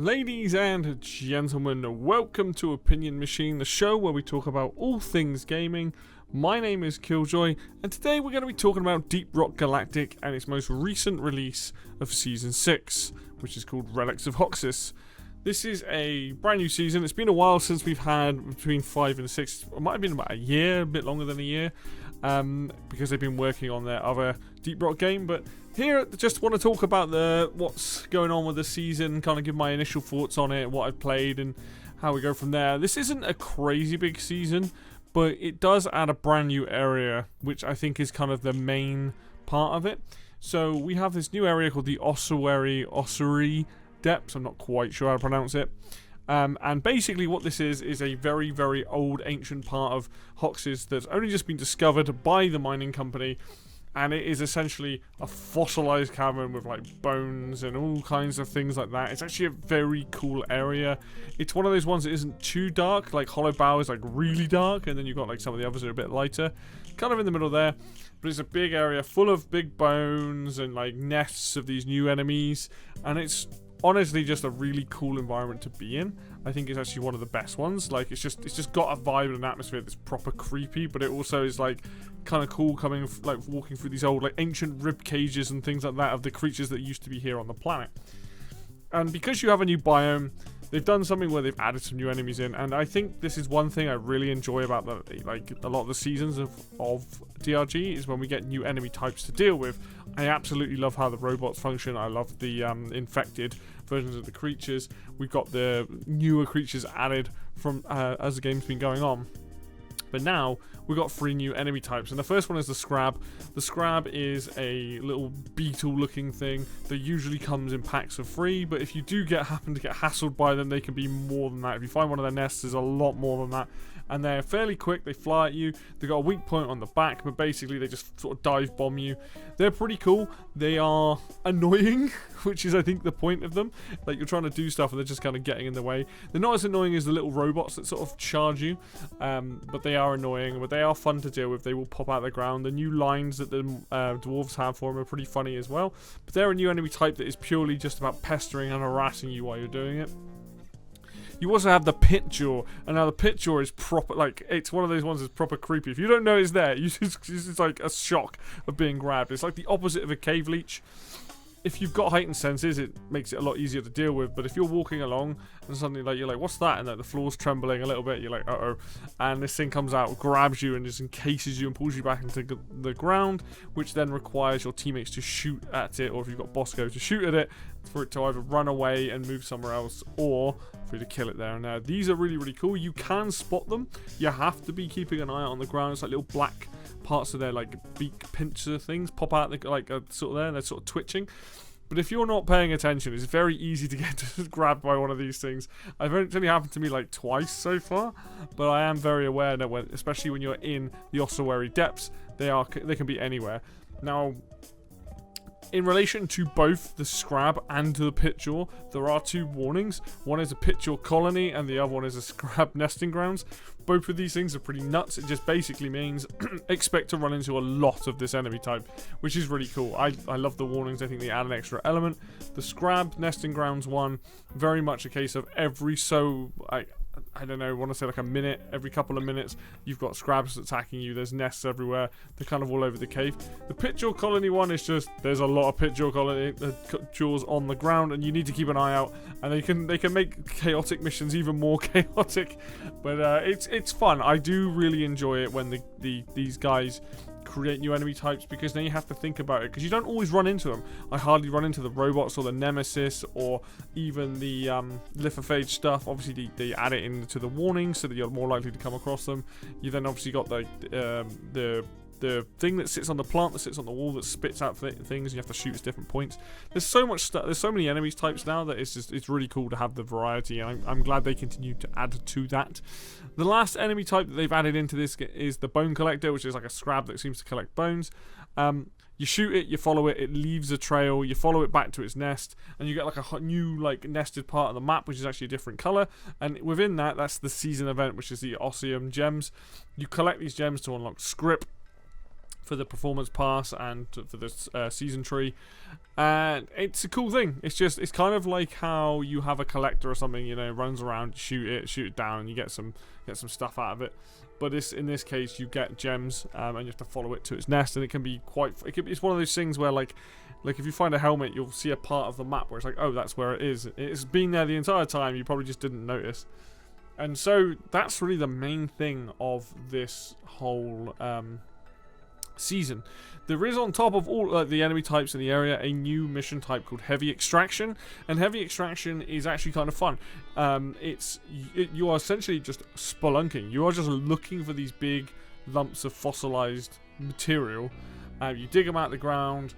Ladies and gentlemen, welcome to Opinion Machine, the show where we talk about all things gaming. My name is Killjoy, and today we're going to be talking about Deep Rock Galactic and its most recent release of Season 6, which is called Relics of Hoxxes. This is a brand new season. It's been a while since we've had between 5 and 6. It might have been about a year, a bit longer than a year, because they've been working on their other Deep Rock game. But here, just want to talk about what's going on with the season, kind of give my initial thoughts on it, what I've played, and how we go from there. This isn't a crazy big season, but it does add a brand new area, which I think is kind of the main part of it. So we have this new area called the Ossuary Depths. I'm not quite sure how to pronounce it. And basically what this is a very, very old, ancient part of Hoxxes that's only just been discovered by the mining company. And it is essentially a fossilized cavern with like bones and all kinds of things like that. It's actually a very cool area. It's one of those ones that isn't too dark. Like Hollow Bow is like really dark, and then you've got like some of the others that are a bit lighter. Kind of in the middle there. But it's a big area full of big bones and like nests of these new enemies. And it's honestly just a really cool environment to be in. I think it's actually one of the best ones. Like it's just got a vibe and an atmosphere that's proper creepy, but it also is like kind of cool walking through these old like ancient rib cages and things like that of the creatures that used to be here on the planet. And because you have a new biome, they've done something where they've added some new enemies in, and I think this is one thing I really enjoy about like a lot of the seasons of DRG is when we get new enemy types to deal with. I absolutely love how the robots function. I love the infected versions of the creatures. We've got the newer creatures added from as the game's been going on. But now we've got 3 new enemy types, and the first one is the Scrab. The Scrab is a little beetle-looking thing that usually comes in packs of 3, but if you do happen to get hassled by them, they can be more than that. If you find one of their nests, there's a lot more than that. And they're fairly quick, they fly at you, they've got a weak point on the back, but basically they just sort of dive bomb you. They're pretty cool, they are annoying, which is I think the point of them. Like you're trying to do stuff and they're just kind of getting in the way. They're not as annoying as the little robots that sort of charge you, but they are annoying, but they are fun to deal with. They will pop out of the ground. The new lines that the dwarves have for them are pretty funny as well, but they're a new enemy type that is purely just about pestering and harassing you while you're doing it. You also have the pit jaw, and now the pit jaw is proper, like, it's one of those ones that's proper creepy. If you don't know it's there, it's like a shock of being grabbed. It's like the opposite of a cave leech. If you've got heightened senses, it makes it a lot easier to deal with, but if you're walking along and suddenly like you're like, what's that? And like, the floor's trembling a little bit, you're like, uh-oh. And this thing comes out, grabs you, and just encases you and pulls you back into the ground, which then requires your teammates to shoot at it, or if you've got Bosco to shoot at it, for it to either run away and move somewhere else, or for you to kill it there and there. These are really, really cool. You can spot them. You have to be keeping an eye out on the ground. It's like little black parts of their like beak pincher things pop out like sort of there, and they're sort of twitching. But if you're not paying attention, it's very easy to get grabbed by one of these things. It's only happened to me like twice so far, but I am very aware that especially when you're in the Ossuary Depths, they can be anywhere. Now, in relation to both the Scrab and the Pitjaw, there are 2 warnings. One is a Pitjaw colony, and the other one is a Scrab nesting grounds. Both of these things are pretty nuts. It just basically means expect to run into a lot of this enemy type, which is really cool. I love the warnings. I think they add an extra element. The Scrab nesting grounds one, very much a case of I don't know, I want to say like a minute, every couple of minutes, you've got Scrabs attacking you. There's nests everywhere. They're kind of all over the cave. The Pitjaw colony one is just, there's a lot of Pitjaw colony jaws on the ground, and you need to keep an eye out. And they can make chaotic missions even more chaotic. But it's fun. I do really enjoy it when these guys create new enemy types, because then you have to think about it, because you don't always run into them. I hardly run into the robots or the nemesis or even the lithophage stuff. Obviously they add it into the warning so that you're more likely to come across them. You then obviously got the thing that sits on the plant that sits on the wall that spits out things, and you have to shoot at different points. There's so much stuff. There's so many enemies types now that it's really cool to have the variety, and I'm glad they continue to add to that. The last enemy type that they've added into this is the Bone Collector, which is like a Scrab that seems to collect bones. You shoot it, you follow it, it leaves a trail, you follow it back to its nest, and you get like a new like nested part of the map, which is actually a different color. And within that's the season event, which is the Osseum gems. You collect these gems to unlock script. for the performance pass and for the season tree, and it's a cool thing. It's kind of like how you have a collector or something, you know, runs around, shoot it down, and you get some stuff out of it. But in this case, you get gems, and you have to follow it to its nest, and it can be it's one of those things where like if you find a helmet, you'll see a part of the map where it's like, oh, that's where it is. It's been there the entire time. You probably just didn't notice. And so that's really the main thing of this whole season. There is, on top of all the enemy types in the area, a new mission type called Heavy Extraction, and Heavy Extraction is actually kind of fun. You are essentially just spelunking. You are just looking for these big lumps of fossilized material. You dig them out of the ground.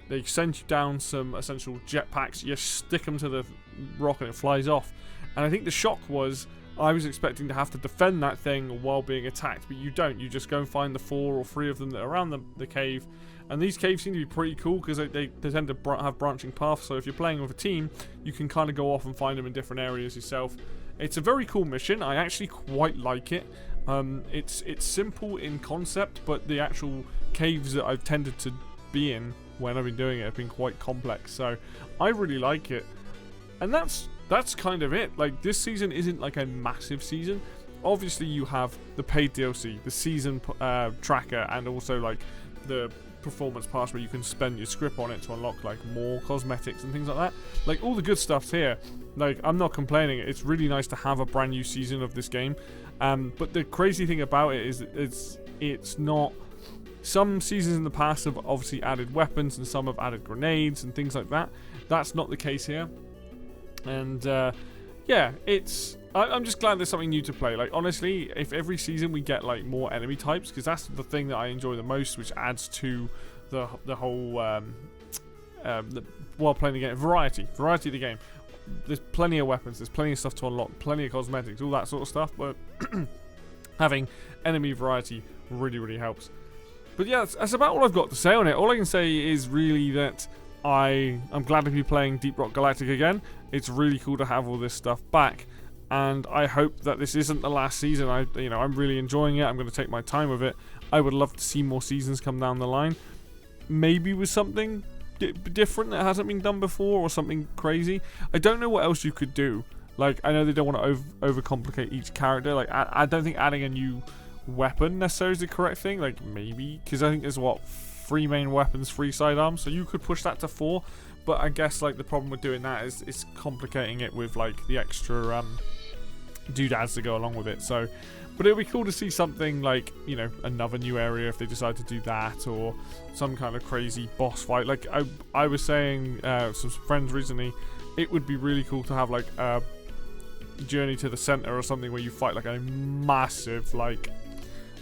They send you down some essential jetpacks. You stick them to the rock and it flies off. And I think the shock was, I was expecting to have to defend that thing while being attacked, but you don't. You just go and find the 4 or 3 of them that are around the cave. And these caves seem to be pretty cool because they tend to have branching paths. So if you're playing with a team, you can kind of go off and find them in different areas yourself. It's a very cool mission. I actually quite like it. It's simple in concept, but the actual caves that I've tended to be in when I've been doing it have been quite complex. So I really like it. And that's kind of it. Like, this season isn't like a massive season. Obviously you have the paid DLC, the season tracker, and also like the performance pass where you can spend your script on it to unlock like more cosmetics and things like that. Like, all the good stuff's here. Like, I'm not complaining. It's really nice to have a brand new season of this game. But the crazy thing about it is it's not. Some seasons in the past have obviously added weapons, and some have added grenades and things like that. That's not the case here. And yeah, I'm just glad there's something new to play. Like, honestly, if every season we get like more enemy types, because that's the thing that I enjoy the most, which adds to the whole while playing the game, variety of the game. There's plenty of weapons, there's plenty of stuff to unlock, plenty of cosmetics, all that sort of stuff. But having enemy variety really helps. But yeah, that's about all I've got to say on it. All I can say is really that I'm glad to be playing Deep Rock Galactic again. It's really cool to have all this stuff back, and I hope that this isn't the last season. I'm really enjoying it. I'm going to take my time with it. I would love to see more seasons come down the line, maybe with something different that hasn't been done before, or something crazy. I don't know what else you could do. Like, I know they don't want to overcomplicate each character. Like, I don't think adding a new weapon necessarily is the correct thing. Like, maybe, because I think there's 3 main weapons, 3 sidearms, so you could push that to 4. But I guess like the problem with doing that is it's complicating it with like the extra doodads to go along with it. So, but it would be cool to see something like, you know, another new area if they decide to do that, or some kind of crazy boss fight. Like I was saying some friends recently, it would be really cool to have like a journey to the center or something where you fight like a massive like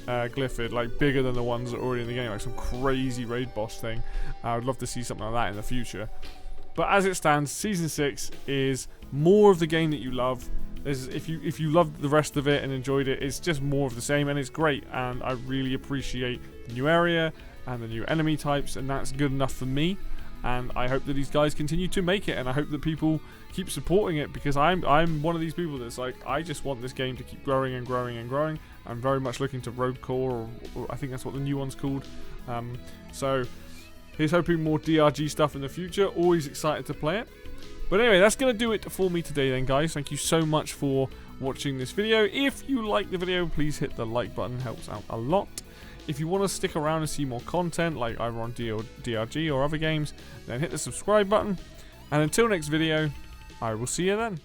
glyphid, like bigger than the ones that are already in the game, like some crazy raid boss thing. I would love to see something like that in the future. But as it stands, Season 6 is more of the game that you love. If you loved the rest of it and enjoyed it, it's just more of the same, and it's great. And I really appreciate the new area and the new enemy types, and that's good enough for me. And I hope that these guys continue to make it, and I hope that people keep supporting it, because I'm one of these people that's like, I just want this game to keep growing and growing and growing. I'm very much looking to Road Core, or I think that's what the new one's called. So here's hoping more DRG stuff in the future. Always excited to play it. But anyway, that's going to do it for me today then, guys. Thank you so much for watching this video. If you like the video, please hit the like button. It helps out a lot. If you want to stick around and see more content, like either on DRG or other games, then hit the subscribe button. And until next video, I will see you then.